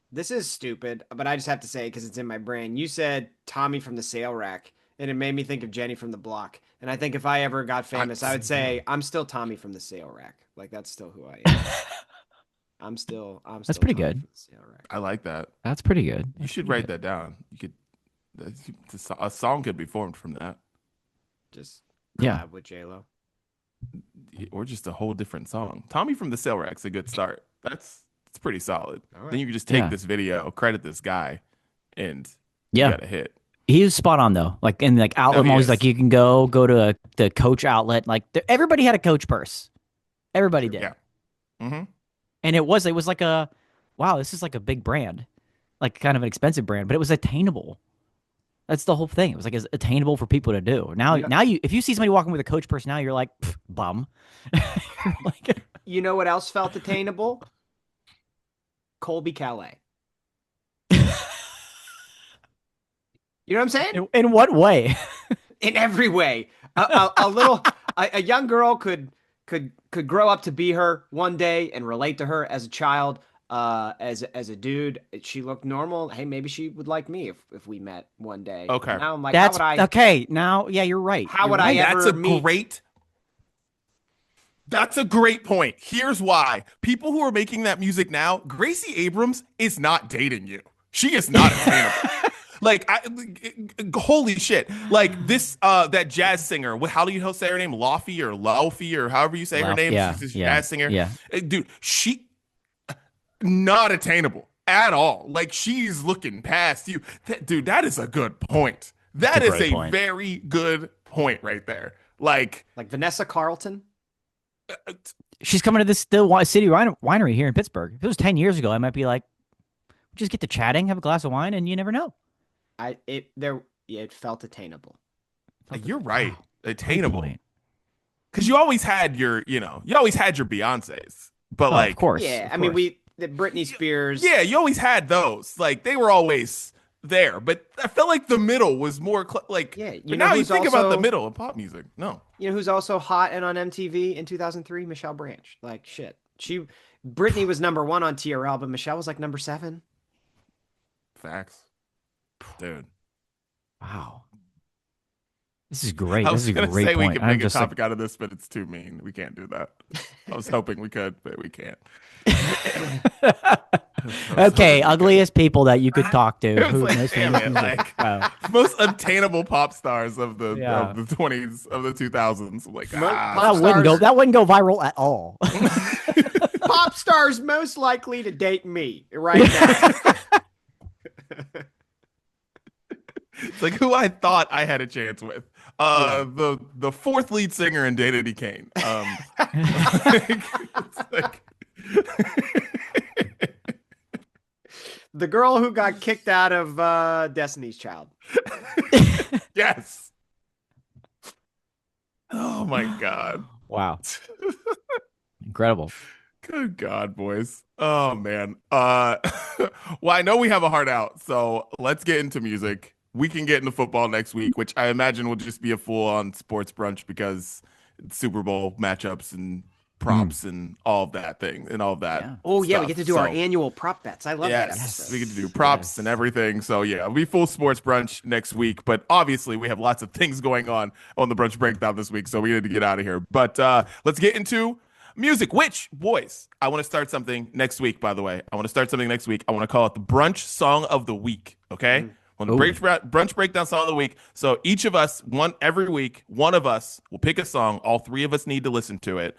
This is stupid, but I just have to say because it's in my brain. You said Tommy from the sale rack, and it made me think of Jenny from the block. And I think if I ever got famous, I would say I'm still Tommy from the sale rack. Like, that's still who I am. I'm still. That's pretty good. I like that. That's pretty good. You should write that down. You could. A song could be formed from that. Just collab with J-Lo. Or just a whole different song. Tommy from the sale rack's a good start. It's pretty solid. Right. Then you can just take this video, credit this guy, and you got a hit. He was spot on though. Like in like outlet malls, like you can go to the Coach outlet. Like everybody had a Coach purse. Everybody did. Yeah. Mm-hmm. And it was like wow, this is like a big brand, like kind of an expensive brand, but it was attainable. That's the whole thing. It was like it's attainable for people to do. Now if you see somebody walking with a Coach purse now, you're like, bum. Like, you know what else felt attainable? Colby Calais. You know what I'm saying? In what way? In every way. A young girl could grow up to be her one day and relate to her as a child. As a dude, she looked normal. Hey, maybe she would like me if we met one day. Okay. And now I'm like, okay. Now, yeah, you're right. How would I ever meet? That's a great point. Here's why. People who are making that music now, Gracie Abrams is not dating you. She is not attainable. Like, holy shit. Like this, that jazz singer, how do you say her name? Laufey or however you say her name? Yeah, She's a jazz singer. Yeah. Dude, she not attainable at all. Like, she's looking past you. Dude, that is a good point. That is a very good point right there. Like Vanessa Carlton. She's coming to this city winery here in Pittsburgh. If it was 10 years ago, I might be like, just get to chatting, have a glass of wine, and you never know. It felt attainable. You're right. Wow. Attainable. Because you always had your Beyoncés. But of course. Yeah, I mean, the Britney Spears. Yeah, you always had those. Like, they were always there. But I felt like the middle was more now you think about the middle of pop music. No. You know who's also hot and on MTV in 2003? Michelle Branch. Like, shit. Britney was number 1 on TRL, but Michelle was like number 7. Facts. Dude. Wow. This is great. I was going to say point. We could make a topic out of this, but it's too mean. We can't do that. I was hoping we could, but we can't. Okay, ugliest people that you could talk to. Most obtainable pop stars of the 20s, of the 2000s. Like, that wouldn't go viral at all. Pop stars most likely to date me right now. It's like who I thought I had a chance with. The fourth lead singer in Danity Kane. The girl who got kicked out of Destiny's Child. Yes. Oh my God. Wow. Incredible. Good God, boys. Oh man. Well, I know we have a heart out, so let's get into music. we can get into football next week, which I imagine will just be a full-on sports brunch because it's Super Bowl matchups and props and all of that thing and all of that. Yeah. Oh yeah, we stuff. get to do our annual prop bets. I love that episode. We get to do props and everything. So yeah, it'll be full sports brunch next week. But obviously, we have lots of things going on the Brunch Breakdown this week, so we need to get out of here. But let's get into music. Which, boys, I want to start something next week. By the way, I want to start something next week. I want to call it the Brunch Song of the Week. Okay. On the Brunch Breakdown Song of the Week. So each of us, every week, one of us will pick a song. All three of us need to listen to it.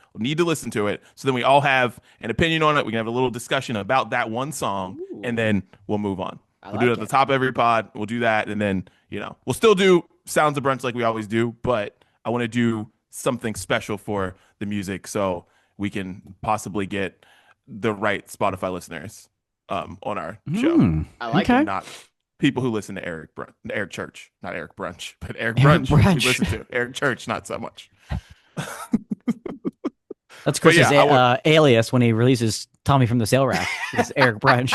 So then we all have an opinion on it. We can have a little discussion about that one song, and then we'll move on. We'll do it at the top of every pod. We'll do that, and then, we'll still do Sounds of Brunch like we always do, but I want to do something special for the music so we can possibly get the right Spotify listeners on our show. I like it. Not people who listen to Eric Church, not Eric Brunch, but Eric Brunch. We listen to Eric Church, not so much. That's Chris's alias when he releases Tommy from the Sale Rack. It's Eric Brunch.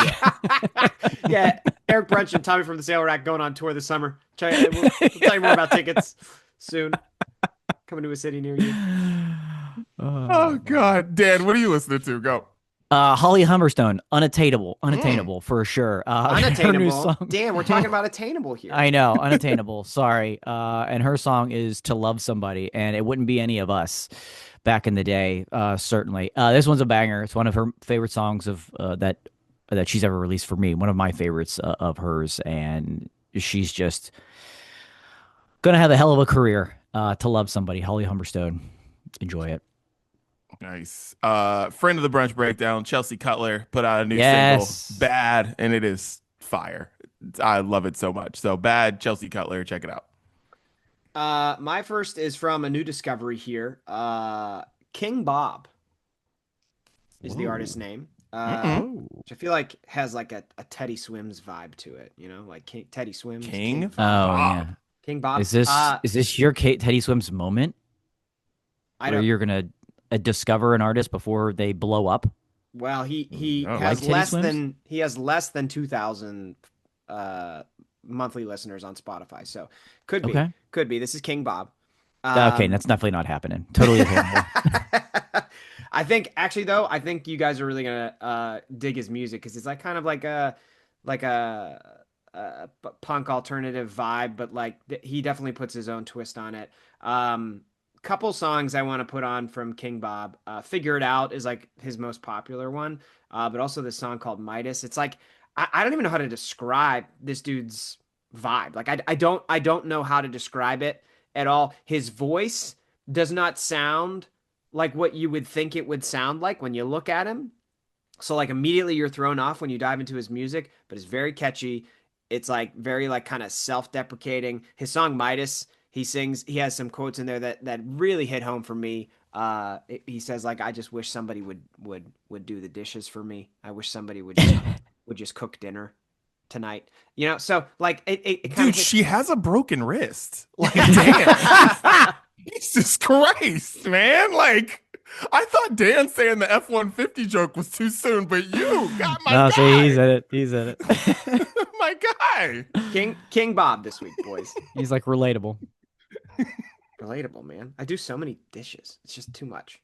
Yeah, Eric Brunch and Tommy from the Sale Rack going on tour this summer. We'll tell you more about tickets soon. Coming to a city near you. Oh God, Dan, what are you listening to? Go. Holly Humberstone, unattainable for sure. Unattainable. Damn, we're talking about attainable here. I know, unattainable. Sorry. And her song is "To Love Somebody," and it wouldn't be any of us back in the day. Certainly, this one's a banger. It's one of her favorite songs of that she's ever released for me. One of my favorites of hers, and she's just gonna have a hell of a career. To Love Somebody, Holly Humberstone. Enjoy it. Nice. Friend of the Brunch Breakdown, Chelsea Cutler, put out a new single, Bad, and it is fire. I love it so much. So Bad, Chelsea Cutler, check it out. My first is from a new discovery here. King Bob is the artist's name. Which I feel like has like a Teddy Swims vibe to it, like Teddy Swims. King Bob. Yeah. King Bob. Is this your Teddy Swims moment? Where you're gonna discover an artist before they blow up? Well, he has less than 2,000 monthly listeners on Spotify, so could be. This is King Bob. Okay, that's definitely not happening. Totally attainable. I think you guys are really gonna dig his music because it's like kind of like a punk alternative vibe, but like he definitely puts his own twist on it. Couple songs I want to put on from King Bob. Figure It Out is like his most popular one, but also this song called Midas. It's like I don't even know how to describe this dude's vibe. Like I don't know how to describe it at all. His voice does not sound like what you would think it would sound like when you look at him. So like immediately you're thrown off when you dive into his music, but it's very catchy. It's like very like kind of self-deprecating. His song Midas, he has some quotes in there that really hit home for me. He says like, I just wish somebody would do the dishes for me. I wish somebody would just cook dinner tonight. So like it dude, she has a broken wrist. Like, damn. Jesus Christ, man. Like, I thought Dan saying the F-150 joke was too soon, but you got my guy. See, he's in it. My guy. King Bob this week, boys. He's like relatable. Relatable, man. I do so many dishes. It's just too much.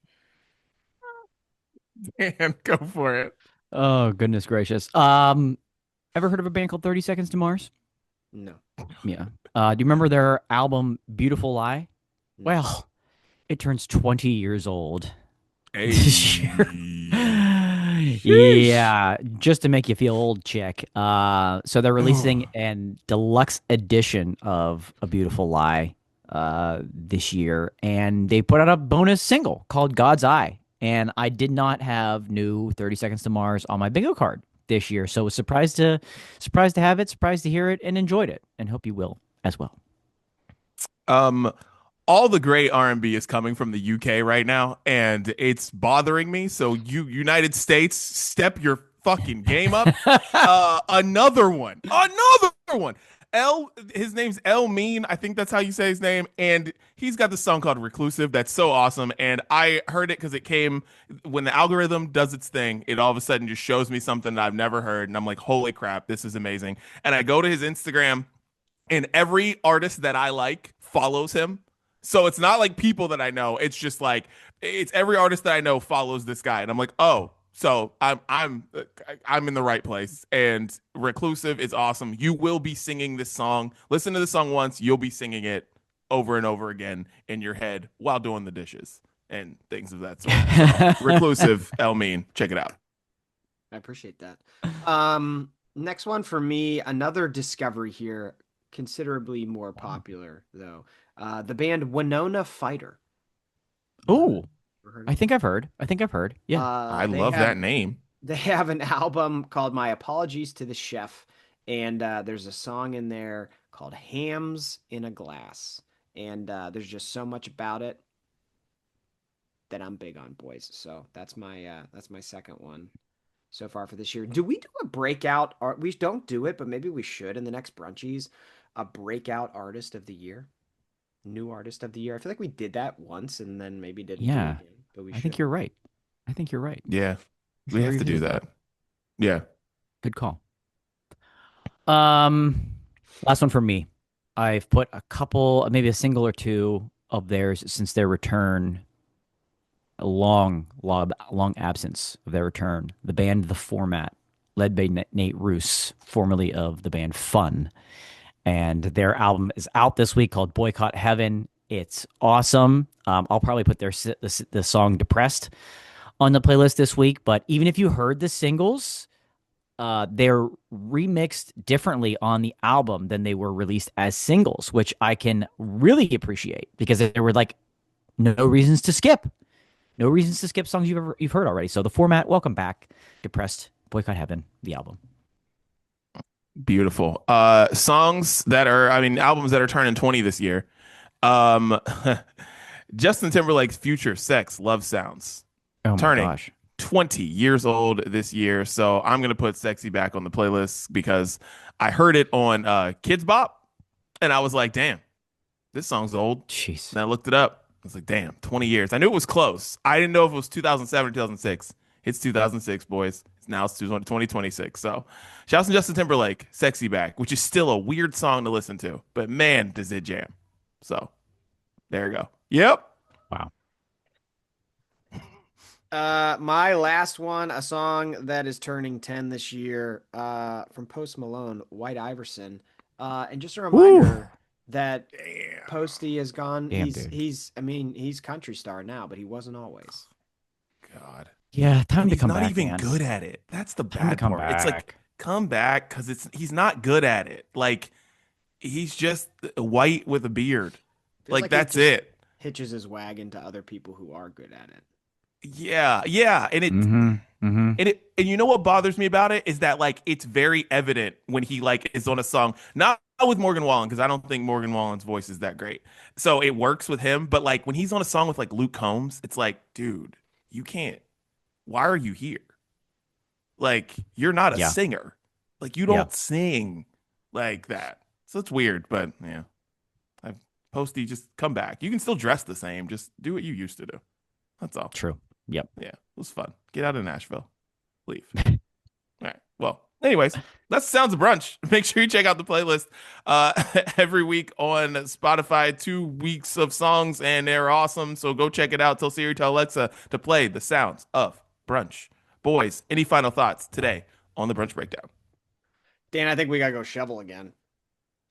Dan, go for it. Oh, goodness gracious. Ever heard of a band called 30 Seconds to Mars? No. Yeah. Do you remember their album Beautiful Lie? No. Well, it turns 20 years old this year. Yeah, just to make you feel old, chick. So they're releasing an deluxe edition of A Beautiful Lie this year, and they put out a bonus single called God's Eye. And I did not have new 30 Seconds to Mars on my bingo card this year, so was surprised to have it, surprised to hear it, and enjoyed it, and hope you will as well. All the great R&B is coming from the UK right now, and it's bothering me. So you United States, step your fucking game up. Another one. His name's El Mean. I think that's how you say his name. And he's got this song called Reclusive. That's so awesome. And I heard it because it came when the algorithm does its thing. It all of a sudden just shows me something that I've never heard. And I'm like, holy crap, this is amazing. And I go to his Instagram and every artist that I like follows him. So it's not like people that I know. It's just like it's every artist that I know follows this guy, and I'm like, oh, so I'm in the right place. And Reclusive is awesome. You will be singing this song. Listen to the song once, you'll be singing it over and over again in your head while doing the dishes and things of that sort. So, Reclusive, Elmine, check it out. I appreciate that. Next one for me, another discovery here, considerably more popular though. The band Winona Fighter. Oh, I think I've heard. Yeah. I love that name. They have an album called My Apologies to the Chef, and there's a song in there called Hams in a Glass. And there's just so much about it that I'm big on, boys. So that's my second one so far for this year. Do we do a breakout art? We don't do it, but maybe we should in the next brunchies, a breakout artist of the year, new artist of the year. I feel like we did that once and then maybe didn't do it again, but we should. I think you're right. Yeah, we have to do that. Yeah. Good call. Last one for me. I've put a couple, maybe a single or two of theirs since their return. A long absence of their return. The band The Format, led by Nate Roos, formerly of the band Fun. And their album is out this week called Boycott Heaven. It's awesome. I'll probably put the song Depressed on the playlist this week. But even if you heard the singles, they're remixed differently on the album than they were released as singles, which I can really appreciate because there were like no reasons to skip. No reasons to skip songs you've heard already. So The Format, welcome back. Depressed, Boycott Heaven, the album. Beautiful. Albums that are turning 20 this year. Justin Timberlake's Future Sex Love Sounds. Oh my turning gosh. 20 years old this year. So I'm going to put Sexy back on the playlist because I heard it on Kids Bop and I was like, damn, this song's old. Jeez. And I looked it up. I was like, damn, 20 years. I knew it was close. I didn't know if it was 2007 or 2006. It's 2006, boys. Now it's 2026. So shouts to Justin Timberlake, Sexy Back, which is still a weird song to listen to. But man, does it jam. So there you go. Yep. Wow. My last one, a song that is turning 10 this year, from Post Malone, White Iverson. And just a reminder that Posty has gone. Damn, he's country star now, but he wasn't always. God. Yeah, time to he's come not back. even Man. good at it. That's the Time to bad come part. It's like back. come back because he's not good at it. Like he's just white with a beard. Feels Like that's he just it. Hitches his wagon to other people who are good at it. Yeah, and it Mm-hmm. and you know what bothers me about it is that like it's very evident when he like is on a song, not with Morgan Wallen because I don't think Morgan Wallen's voice is that great, so it works with him. But like when he's on a song with like Luke Combs, it's like, dude, you can't. Why are you here? Like you're not a singer. Like you don't sing like that. So it's weird, but yeah. Posty, just come back. You can still dress the same. Just do what you used to do. That's all. True. Yep. Yeah, it was fun. Get out of Nashville. Leave. All right. Well, anyways, that's Sounds of Brunch. Make sure you check out the playlist every week on Spotify. 2 weeks of songs, and they're awesome. So go check it out. Tell Siri, tell Alexa to play the Sounds of Brunch. Boys, any final thoughts today on the Brunch Breakdown? Dan, I think we gotta go shovel again.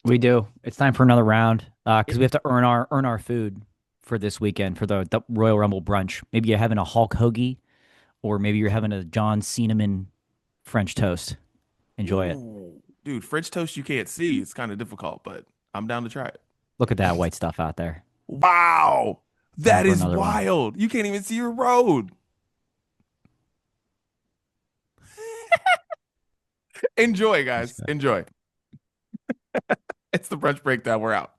We do. It's time for another round because we have to earn our food for this weekend for the Royal Rumble brunch. Maybe you're having a Hulk hoagie, or maybe you're having a John Cinnamon French toast. Enjoy it. Dude, French toast you can't see. It's kind of difficult, but I'm down to try it. Look at that white stuff out there. Wow. That is another one. wild. You can't even see your road. Enjoy, guys. Enjoy. It's the Brunch Breakdown. We're out.